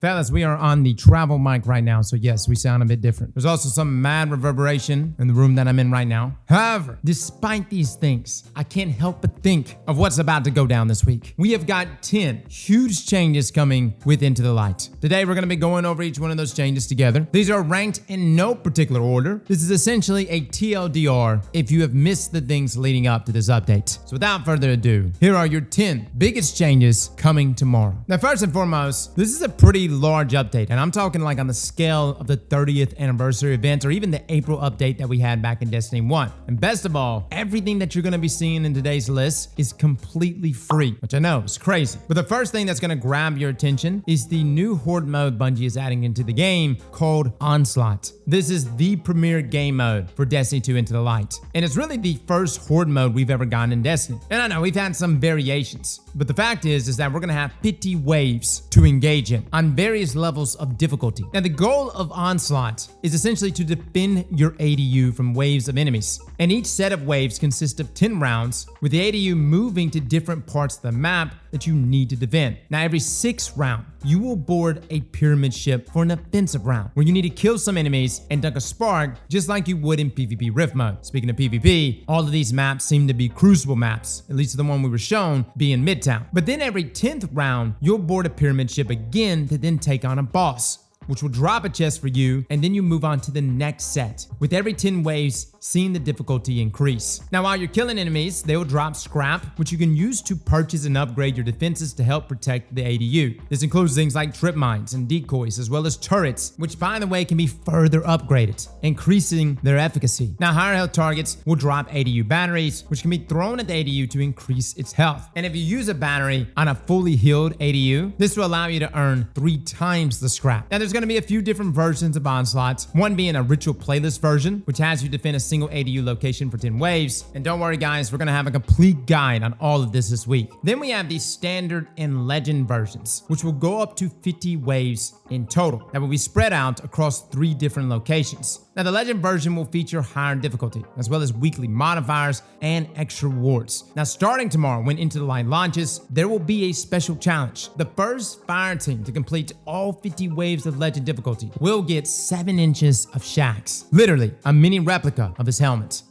Fellas, we are on the travel mic right now, so yes, we sound a bit different. There's also some mad reverberation in the room that I'm in right now. However, despite these things, I can't help but think of what's about to go down this week. We have got 10 huge changes coming with Into the Light. Today, we're going to be going over each one of those changes together. These are ranked in no particular order. This is essentially a TLDR if you have missed the things leading up to this update. So without further ado, here are your 10 biggest changes coming tomorrow. Now, first and foremost, this is a pretty large update, and I'm talking like on the scale of the 30th anniversary event or even the April update that we had back in Destiny 1. And best of all, everything that you're going to be seeing in today's list is completely free, which I know is crazy. But the first thing that's going to grab your attention is the new Horde mode Bungie is adding into the game called Onslaught. This is the premier game mode for Destiny 2 Into the Light, and it's really the first Horde mode we've ever gotten in Destiny. And I know we've had some variations, but the fact is that we're going to have 50 waves to engage in on various levels of difficulty. Now, the goal of Onslaught is essentially to defend your ADU from waves of enemies, and each set of waves consists of 10 rounds, with the ADU moving to different parts of the map that you need to defend. Now, every 6th round, you will board a pyramid ship for an offensive round, where you need to kill some enemies and dunk a spark, just like you would in PvP Rift mode. Speaking of PvP, all of these maps seem to be Crucible maps, at least the one we were shown being Midtown. But then every 10th round, you'll board a pyramid ship again to then take on a boss, which will drop a chest for you, and then you move on to the next set, with every 10 waves seeing the difficulty increase. Now, while you're killing enemies, they will drop scrap, which you can use to purchase and upgrade your defenses to help protect the ADU. This includes things like trip mines and decoys, as well as turrets, which by the way can be further upgraded, increasing their efficacy. Now, higher health targets will drop ADU batteries, which can be thrown at the ADU to increase its health. And if you use a battery on a fully healed ADU, this will allow you to earn 3 times the scrap. Now, there's going to be a few different versions of Onslaught, one being a ritual playlist version, which has you defend a single ADU location for 10 waves. And don't worry guys, we're gonna have a complete guide on all of this week. Then we have the standard and legend versions, which will go up to 50 waves in total, that will be spread out across 3 different locations. Now, the legend version will feature higher difficulty, as well as weekly modifiers and extra rewards. Now, starting tomorrow when Into the Light launches, there will be a special challenge. The first fire team to complete all 50 waves of legend difficulty will get 7 inches of Shax, literally a mini replica of his helmet.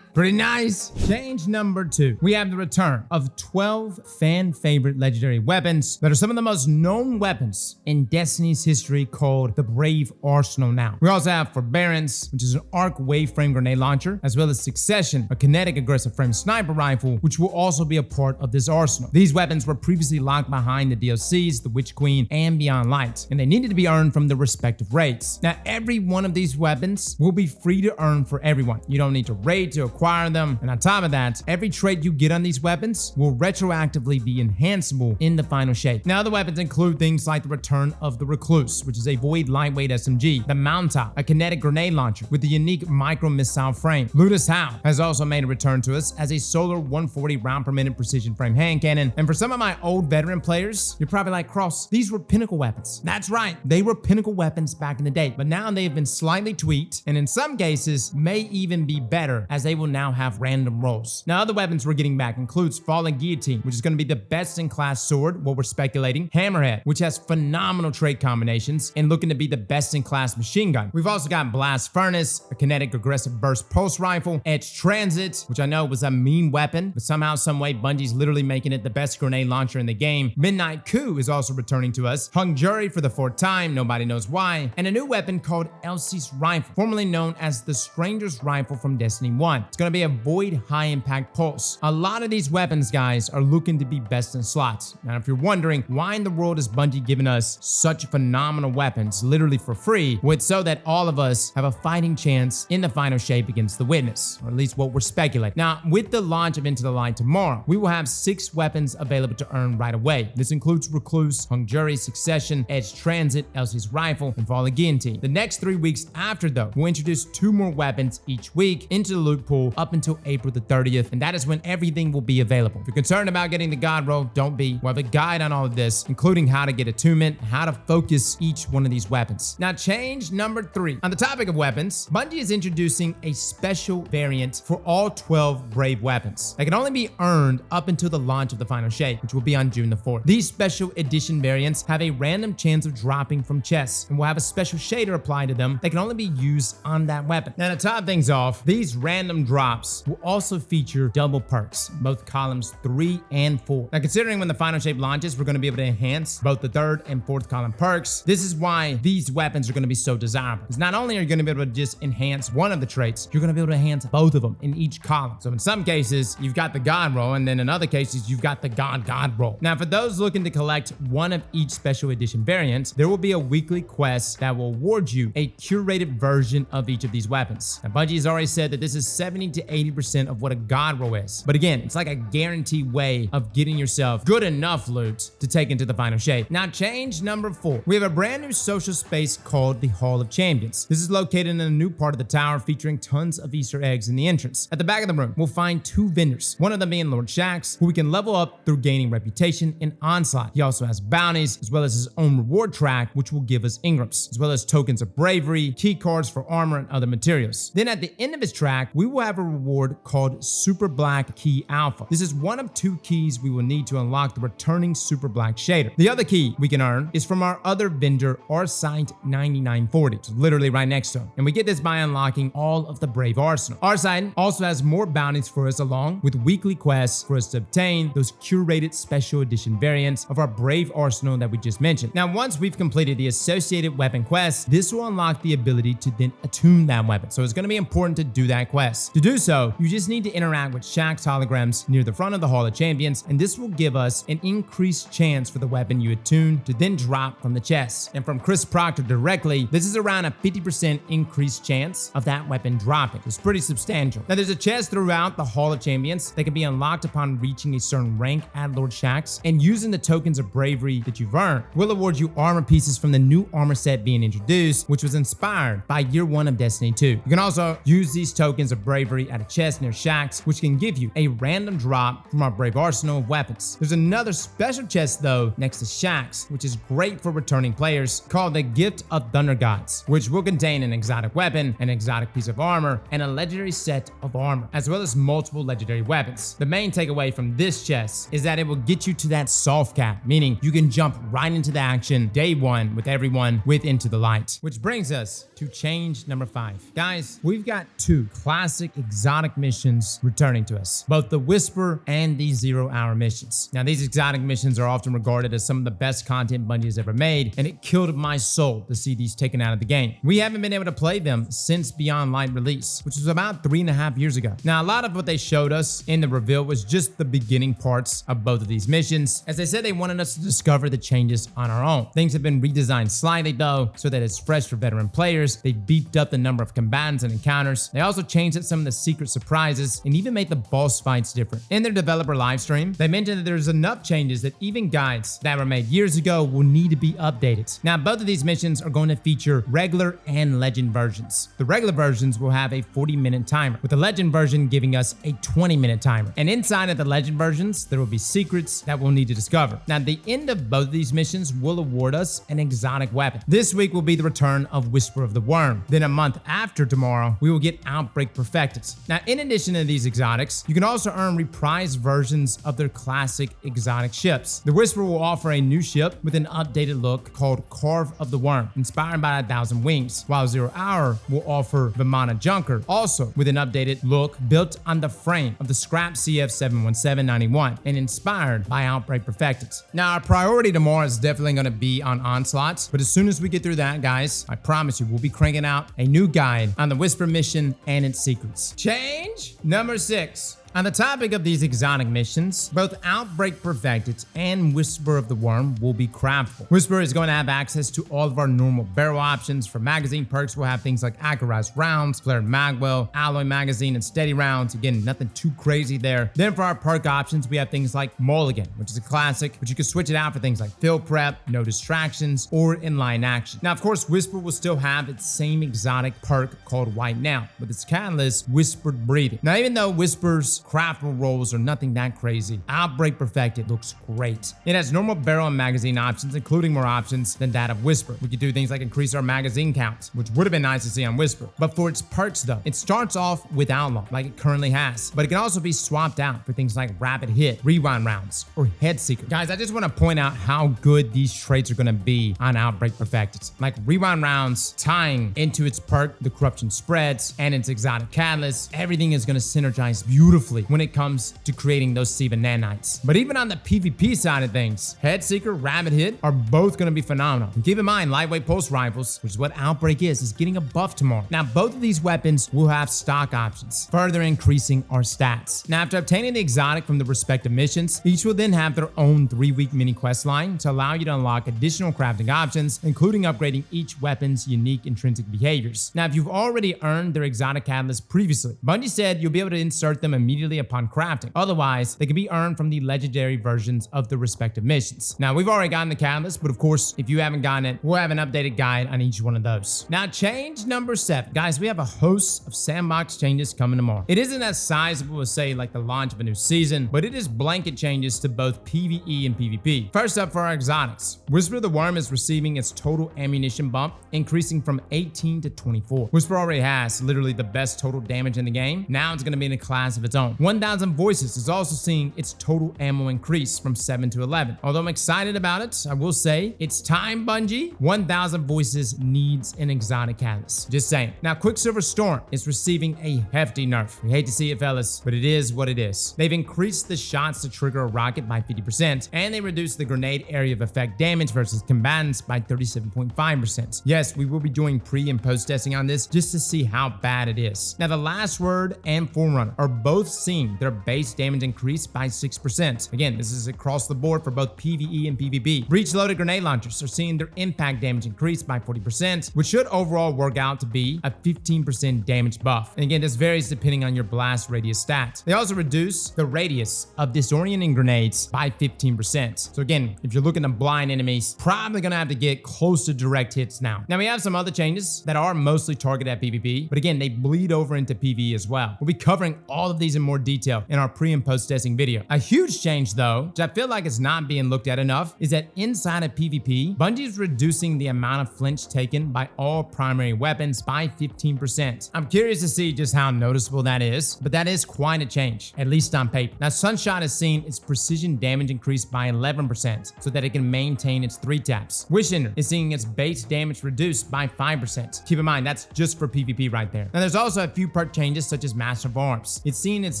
Pretty nice. Change number 2. We have the return of 12 fan favorite legendary weapons that are some of the most known weapons in Destiny's history, called the Brave Arsenal now. We also have Forbearance, which is an arc wave frame grenade launcher, as well as Succession, a kinetic aggressive frame sniper rifle, which will also be a part of this arsenal. These weapons were previously locked behind the DLCs, the Witch Queen, and Beyond Light, and they needed to be earned from the respective raids. Now, every one of these weapons will be free to earn for everyone. You don't need to raid to acquire them, and on top of that, every trait you get on these weapons will retroactively be enhanceable in the final shape. Now, the weapons include things like the return of the Recluse, which is a void lightweight SMG, the Mountop, a kinetic grenade launcher with a unique micro missile frame. Ludus Howl has also made a return to us as a solar 140 round per minute precision frame hand cannon. And for some of my old veteran players, you're probably like, Cross, these were pinnacle weapons. That's right, they were pinnacle weapons back in the day, but now they have been slightly tweaked, and in some cases may even be better, as they will now have random rolls. Now, other weapons we're getting back includes Fallen Guillotine, which is going to be the best in class sword, what we're speculating, Hammerhead, which has phenomenal trait combinations and looking to be the best in class machine gun. We've also got Blast Furnace, a kinetic aggressive burst pulse rifle, Edge Transit, which I know was a mean weapon, but somehow, some way, Bungie's literally making it the best grenade launcher in the game. Midnight Coup is also returning to us, Hung Jury for the 4th time, nobody knows why, and a new weapon called Elsie's Rifle, formerly known as the Stranger's Rifle from Destiny 1. It's going to be a void high impact pulse. A lot of these weapons, guys, are looking to be best in slots. Now, if you're wondering why in the world is Bungie giving us such phenomenal weapons literally for free, well, it's so that all of us have a fighting chance in the final shape against the Witness, or at least what we're speculating. Now, with the launch of Into the Light tomorrow, we will have 6 weapons available to earn right away. This includes Recluse, Hung Jury, Succession, Edge Transit, Elsie's Rifle, and Fallen Guillotine. The next 3 weeks after, though, we'll introduce 2 more weapons each week into the loot pool, full up until April the 30th, and that is when everything will be available. If you're concerned about getting the God roll, don't be. We'll have a guide on all of this, including how to get attunement, how to focus each one of these weapons. Now, change number 3. On the topic of weapons, Bungie is introducing a special variant for all 12 Brave weapons that can only be earned up until the launch of the final shape, which will be on June the 4th. These special edition variants have a random chance of dropping from chests and will have a special shader applied to them that can only be used on that weapon. Now, to top things off, these random drops will also feature double perks, both columns 3 and 4. Now, considering when the final shape launches, we're going to be able to enhance both the 3rd and 4th column perks. This is why these weapons are going to be so desirable, because not only are you going to be able to just enhance one of the traits, you're going to be able to enhance both of them in each column. So in some cases, you've got the God roll, and then in other cases, you've got the God roll. Now, for those looking to collect one of each special edition variant, there will be a weekly quest that will award you a curated version of each of these weapons. Now, Bungie has already said that this is 70 to 80% of what a God roll is. But again, it's like a guaranteed way of getting yourself good enough loot to take into the final shape. Now, change number 4. We have a brand new social space called the Hall of Champions. This is located in a new part of the tower featuring tons of Easter eggs in the entrance. At the back of the room, we'll find 2 vendors, one of them being Lord Shaxx, who we can level up through gaining reputation in Onslaught. He also has bounties, as well as his own reward track, which will give us Ingrams, as well as tokens of bravery, key cards for armor, and other materials. Then at the end of his track, we will have a reward called Super Black Key Alpha. This is one of 2 keys we will need to unlock the returning Super Black shader. The other key we can earn is from our other vendor, Arsight 9940. It's literally right next to him. And we get this by unlocking all of the Brave Arsenal. Arsight also has more bounties for us, along with weekly quests for us to obtain those curated special edition variants of our Brave Arsenal that we just mentioned. Now, once we've completed the associated weapon quest, this will unlock the ability to then attune that weapon. So it's going to be important to do that quest. To do so, you just need to interact with Shaxx holograms near the front of the Hall of Champions, and this will give us an increased chance for the weapon you attune to then drop from the chest. And from Chris Proctor directly, this is around a 50% increased chance of that weapon dropping. It's pretty substantial. Now, there's a chest throughout the Hall of Champions that can be unlocked upon reaching a certain rank at Lord Shaxx, and using the tokens of bravery that you've earned will award you armor pieces from the new armor set being introduced, which was inspired by Year 1 of Destiny 2. You can also use these tokens of bravery at a chest near Shaxx, which can give you a random drop from our Brave Arsenal of weapons. There's another special chest though next to Shaxx, which is great for returning players, called the Gift of Thunder Gods, which will contain an exotic weapon, an exotic piece of armor, and a legendary set of armor, as well as multiple legendary weapons. The main takeaway from this chest is that it will get you to that soft cap, meaning you can jump right into the action day 1 with everyone with Into the Light. Which brings us to change number 5. Guys, we've got 2 classic exotic missions returning to us, both the Whisper and the 0-hour missions. Now, these exotic missions are often regarded as some of the best content Bungie has ever made, and it killed my soul to see these taken out of the game. We haven't been able to play them since Beyond Light release, which was about 3.5 years ago. Now, a lot of what they showed us in the reveal was just the beginning parts of both of these missions, as they said they wanted us to discover the changes on our own. Things have been redesigned slightly though, so that it's fresh for veteran players. They beefed up the number of combatants and encounters. They also changed some of the secret surprises and even made the boss fights different. In their developer live stream, they mentioned that there's enough changes that even guides that were made years ago will need to be updated. Now, both of these missions are going to feature regular and legend versions. The regular versions will have a 40-minute timer, with the legend version giving us a 20-minute timer. And inside of the legend versions, there will be secrets that we'll need to discover. Now, the end of both of these missions will award us an exotic weapon. This week will be the return of Whisper of the Worm. Then a month after tomorrow, we will get Outbreak perfected. Now, in addition to these exotics, you can also earn reprised versions of their classic exotic ships. The Whisper will offer a new ship with an updated look called Carve of the Worm, inspired by 1,000 Wings, while 0 Hour will offer Vimana Junker, also with an updated look built on the frame of the scrap CF71791 and inspired by Outbreak perfected. Now, our priority tomorrow is definitely going to be on Onslaught, but as soon as we get through that, guys, I promise you we'll be cranking out a new guide on the Whisper mission and its secrets. Change number 6. On the topic of these exotic missions, both Outbreak Perfected and Whisper of the Worm will be craftable. Whisper is going to have access to all of our normal barrel options. For magazine perks, we'll have things like accurized rounds, flared magwell, alloy magazine, and steady rounds. Again, nothing too crazy there. Then for our perk options, we have things like Mulligan, which is a classic, but you can switch it out for things like field prep, no distractions, or inline action. Now, of course, Whisper will still have its same exotic perk called White Now, with its catalyst, Whispered Breathing. Now, even though Whisper's craftable rolls are nothing that crazy, Outbreak Perfected looks great. It has normal barrel and magazine options, including more options than that of Whisper. We could do things like increase our magazine count, which would have been nice to see on Whisper. But for its perks though, it starts off with Outlaw, like it currently has, but it can also be swapped out for things like Rapid Hit, Rewind Rounds, or Head Seeker. Guys, I just want to point out how good these traits are going to be on Outbreak Perfected. Like Rewind Rounds tying into its perk, the Corruption Spreads, and its exotic catalyst, everything is going to synergize beautifully when it comes to creating those Siva nanites. But even on the PvP side of things, Head Seeker, Rapid Hit are both going to be phenomenal. And keep in mind, lightweight pulse rifles, which is what Outbreak is getting a buff tomorrow. Now, both of these weapons will have stock options, further increasing our stats. Now, after obtaining the exotic from the respective missions, each will then have their own 3-week mini quest line to allow you to unlock additional crafting options, including upgrading each weapon's unique intrinsic behaviors. Now, if you've already earned their exotic catalyst previously, Bungie said you'll be able to insert them immediately upon crafting. Otherwise, they can be earned from the legendary versions of the respective missions. Now, we've already gotten the catalyst, but of course, if you haven't gotten it, we'll have an updated guide on each one of those. Now, change number 7. Guys, we have a host of sandbox changes coming tomorrow. It isn't as sizable as, say, like the launch of a new season, but it is blanket changes to both PvE and PvP. First up, for our exotics, Whisper of the Worm is receiving its total ammunition bump, increasing from 18 to 24. Whisper already has literally the best total damage in the game. Now it's going to be in a class of its own. 1,000 Voices is also seeing its total ammo increase from 7 to 11. Although I'm excited about it, I will say it's time, Bungie. 1,000 Voices needs an exotic catalyst. Just saying. Now, Quicksilver Storm is receiving a hefty nerf. We hate to see it, fellas, but it is what it is. They've increased the shots to trigger a rocket by 50%, and they reduced the grenade area of effect damage versus combatants by 37.5%. Yes, we will be doing pre and post testing on this just to see how bad it is. Now, the Last Word and Forerunner are both seeing their base damage increase by 6%. Again, this is across the board for both PvE and PvP. Breach-loaded grenade launchers are seeing their impact damage increase by 40%, which should overall work out to be a 15% damage buff. And again, this varies depending on your blast radius stat. They also reduce the radius of disorienting grenades by 15%. So again, if you're looking to blind enemies, probably gonna have to get close to direct hits now. Now, we have some other changes that are mostly targeted at PvP, but again, they bleed over into PvE as well. We'll be covering all of these in more detail in our pre and post testing video. A huge change though, which I feel like is not being looked at enough, is that inside of PvP, Bungie is reducing the amount of flinch taken by all primary weapons by 15%. I'm curious to see just how noticeable that is, but that is quite a change, at least on paper. Now, Sunshot has seen its precision damage increase by 11% so that it can maintain its 3 taps. Wishender is seeing its base damage reduced by 5%. Keep in mind, that's just for PvP right there. Now, there's also a few perk changes such as Master of Arms. It's seeing its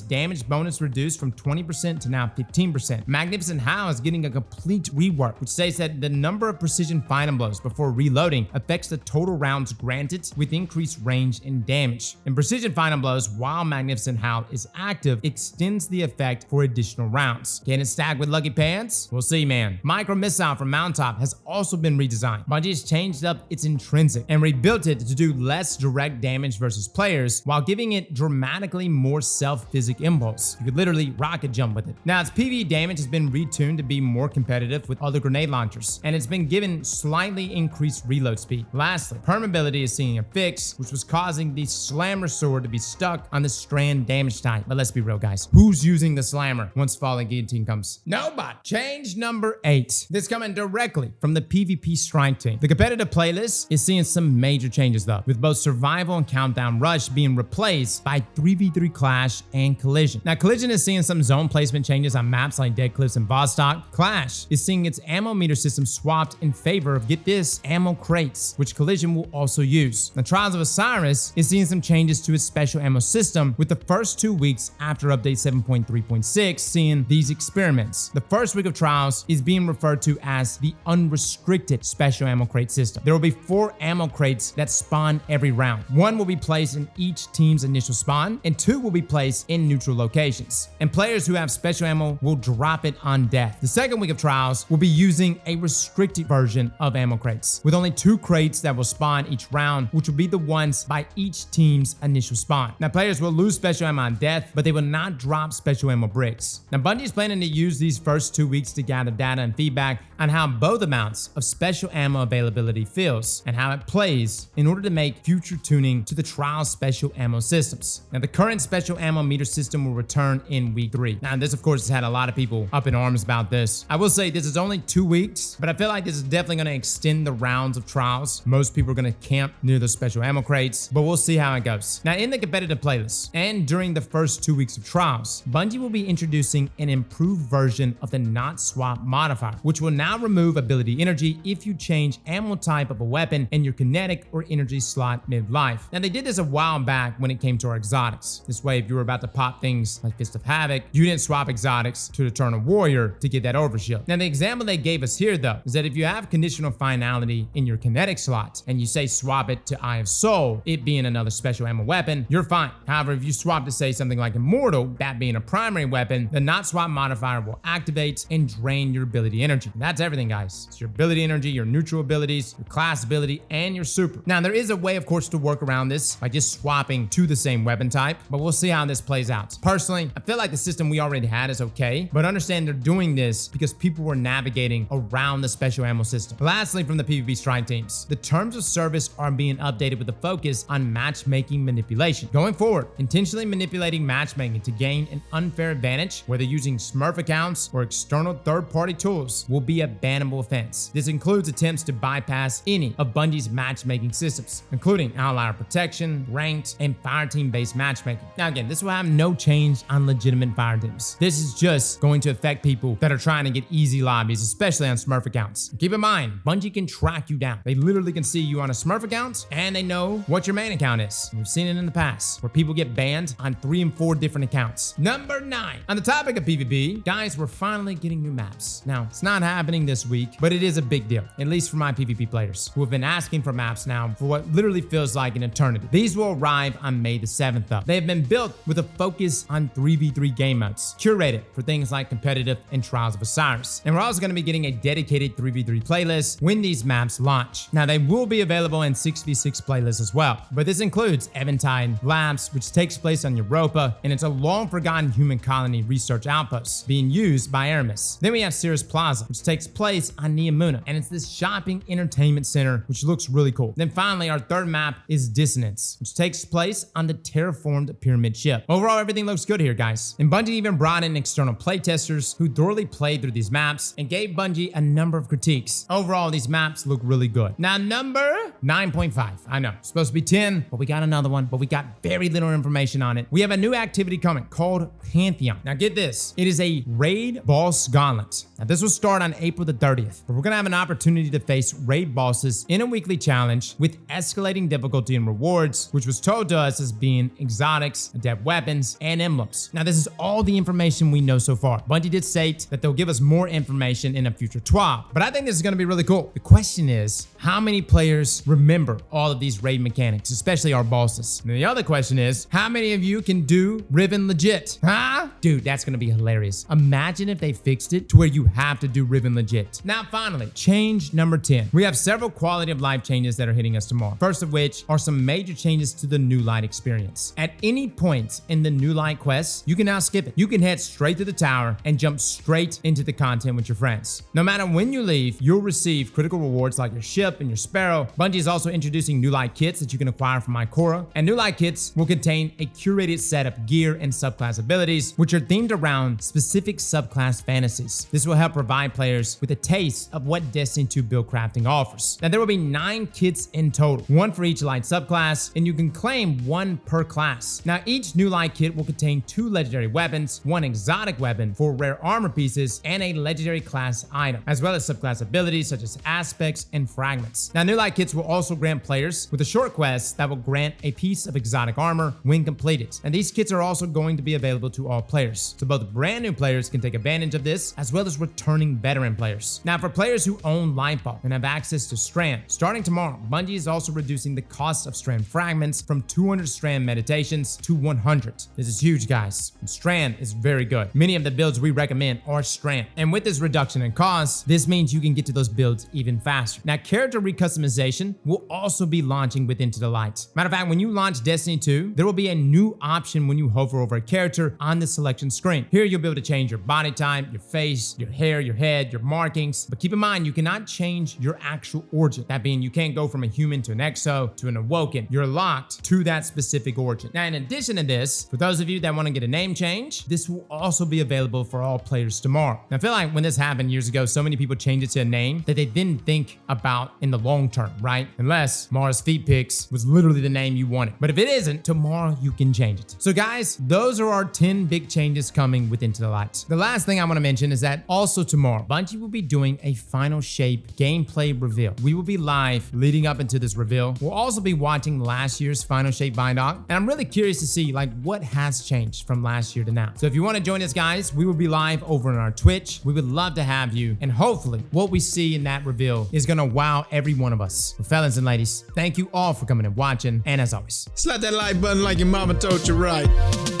damage bonus reduced from 20% to now 15%. Magnificent Howl is getting a complete rework, which says that the number of precision final blows before reloading affects the total rounds granted with increased range and damage. And precision final blows, while Magnificent Howl is active, extends the effect for additional rounds. Can it stack with Lucky Pants? We'll see, man. Micro Missile from Mountaintop has also been redesigned. Bungie has changed up its intrinsic and rebuilt it to do less direct damage versus players while giving it dramatically more self-physic impulse. You could literally rocket jump with it. Now, its PvE damage has been retuned to be more competitive with other grenade launchers, and it's been given slightly increased reload speed. Lastly, permeability is seeing a fix, which was causing the Slammer Sword to be stuck on the strand damage type. But let's be real, guys. Who's using the Slammer once Falling Guillotine comes? Nobody. Change number 8. This coming directly from the PvP strike team. The competitive playlist is seeing some major changes though, with both Survival and Countdown Rush being replaced by 3v3 Clash and Collision. Now, Collision is seeing some zone placement changes on maps like Dead Cliffs and Vostok. Clash is seeing its ammo meter system swapped in favor of, get this, ammo crates, which Collision will also use. The Trials of Osiris is seeing some changes to its special ammo system, with the first 2 weeks after update 7.3.6 seeing these experiments. The first week of Trials is being referred to as the unrestricted special ammo crate system. There will be 4 ammo crates that spawn every round. 1 will be placed in each team's initial spawn, and 2 will be placed in and neutral locations. And players who have special ammo will drop it on death. The second week of trials will be using a restricted version of ammo crates, with only 2 crates that will spawn each round, which will be the ones by each team's initial spawn. Now, players will lose special ammo on death, but they will not drop special ammo bricks. Now, Bungie is planning to use these first 2 weeks to gather data and feedback on how both amounts of special ammo availability feels and how it plays in order to make future tuning to the trial special ammo systems. Now, the current special ammo meter system will return in week 3. Now, this of course has had a lot of people up in arms about this. I will say this is only 2 weeks, but I feel like this is definitely going to extend the rounds of trials. Most people are going to camp near the special ammo crates, but we'll see how it goes. Now, in the competitive playlist and during the first 2 weeks of trials, Bungie will be introducing an improved version of the not swap modifier, which will now remove ability energy if you change ammo type of a weapon in your kinetic or energy slot mid-life. Now, they did this a while back when it came to our exotics. This way, if you were about to pop things like Fist of Havoc, you didn't swap exotics to Eternal Warrior to get that overshield. Now, the example they gave us here, though, is that if you have conditional finality in your kinetic slot and you say swap it to Eye of Soul, it being another special ammo weapon, you're fine. However, if you swap to say something like Immortal, that being a primary weapon, the not swap modifier will activate and drain your ability energy. And that's everything, guys. It's your ability energy, your neutral abilities, your class ability, and your super. Now, there is a way, of course, to work around this by just swapping to the same weapon type, but we'll see how this plays out. Personally, I feel like the system we already had is okay, but understand they're doing this because people were navigating around the special ammo system. Lastly, from the PvP strike teams, the terms of service are being updated with a focus on matchmaking manipulation. Going forward, intentionally manipulating matchmaking to gain an unfair advantage, whether using Smurf accounts or external third-party tools, will be a bannable offense. This includes attempts to bypass any of Bungie's matchmaking systems, including outlier protection, ranked, and fireteam-based matchmaking. Now again, this will have no change on legitimate fire teams. This is just going to affect people that are trying to get easy lobbies, especially on Smurf accounts. Keep in mind, Bungie can track you down. They literally can see you on a Smurf account, and they know what your main account is. We've seen it in the past, where people get banned on 3 and 4 different accounts. Number 9. On the topic of PvP, guys, we're finally getting new maps. Now, it's not happening this week, but it is a big deal, at least for my PvP players, who have been asking for maps now for what literally feels like an eternity. These will arrive on May the 7th, though. They have been built with a focus on 3v3 game modes, curated for things like competitive and Trials of Osiris. And we're also going to be getting a dedicated 3v3 playlist when these maps launch. Now, they will be available in 6v6 playlists as well, but this includes Eventide Labs, which takes place on Europa, and it's a long-forgotten human colony research outpost being used by Aramis. Then we have Cirrus Plaza, which takes place on Neomuna, and it's this shopping entertainment center, which looks really cool. Then finally, our third map is Dissonance, which takes place on the terraformed pyramid ship. Overall, everything looks good here, guys. And Bungie even brought in external playtesters who thoroughly played through these maps and gave Bungie a number of critiques. Overall, these maps look really good. Now, number 9.5. I know, it's supposed to be 10, but we got another one, but we got very little information on it. We have a new activity coming called Pantheon. Now, get this. It is a raid boss gauntlet. Now, this will start on April the 30th, but we're going to have an opportunity to face raid bosses in a weekly challenge with escalating difficulty and rewards, which was told to us as being exotics, adept weapons, and emblems. Now, this is all the information we know so far. Bungie did state that they'll give us more information in a future TWAB, but I think this is going to be really cool. The question is, how many players remember all of these raid mechanics, especially our bosses? And the other question is, how many of you can do Riven legit? Huh? Dude, that's going to be hilarious. Imagine if they fixed it to where you have to do Riven legit. Now, finally, change number 10. We have several quality of life changes that are hitting us tomorrow. First of which are some major changes to the New Light experience. At any point in the New Light quest, you can now skip it. You can head straight to the tower and jump straight into the content with your friends. No matter when you leave, you'll receive critical rewards like your ship and your sparrow. Bungie is also introducing New Light kits that you can acquire from Ikora, and New Light kits will contain a curated set of gear and subclass abilities, which are themed around specific subclass fantasies. This will help provide players with a taste of what Destiny 2 build crafting offers. Now, there will be 9 kits in total, 1 for each light subclass, and you can claim 1 per class. Now, each New Light kit will contain 2 legendary weapons, 1 exotic weapon, 4 rare armor pieces, and a legendary class item, as well as subclass abilities such as aspects and fragments. Now, New Light kits will also grant players with a short quest that will grant a piece of exotic armor when completed. And these kits are also going to be available to all players, so both brand new players can take advantage of this, as well as returning veteran players. Now, for players who own Lightball and have access to Strand, starting tomorrow, Bungie is also reducing the cost of Strand fragments from 200 Strand meditations to 100. Strand. This is huge, guys. Strand is very good. Many of the builds we recommend are Strand. And with this reduction in cost, this means you can get to those builds even faster. Now, character recustomization will also be launching with Into the Light. Matter of fact, when you launch Destiny 2, there will be a new option when you hover over a character on the selection screen. Here, you'll be able to change your body type, your face, your hair, your head, your markings. But keep in mind, you cannot change your actual origin. That being, you can't go from a human to an exo to an awoken. You're locked to that specific origin. Now, in addition to this, for those of you that want to get a name change, this will also be available for all players tomorrow. Now, I feel like when this happened years ago, so many people changed it to a name that they didn't think about in the long term, right? Unless Mars Feet Pics was literally the name you wanted. But if it isn't, tomorrow you can change it. So guys, those are our 10 big changes coming with Into the Light. The last thing I want to mention is that also tomorrow, Bungie will be doing a Final Shape gameplay reveal. We will be live leading up into this reveal. We'll also be watching last year's Final Shape Bindock, and I'm really curious to see like what has changed from last year to now. So if you want to join us, guys, we will be live over on our Twitch. We would love to have you, and hopefully what we see in that reveal is gonna wow every one of us. Well, fellas and ladies, thank you all for coming and watching, and as always, Slap that like button like your mama told you right.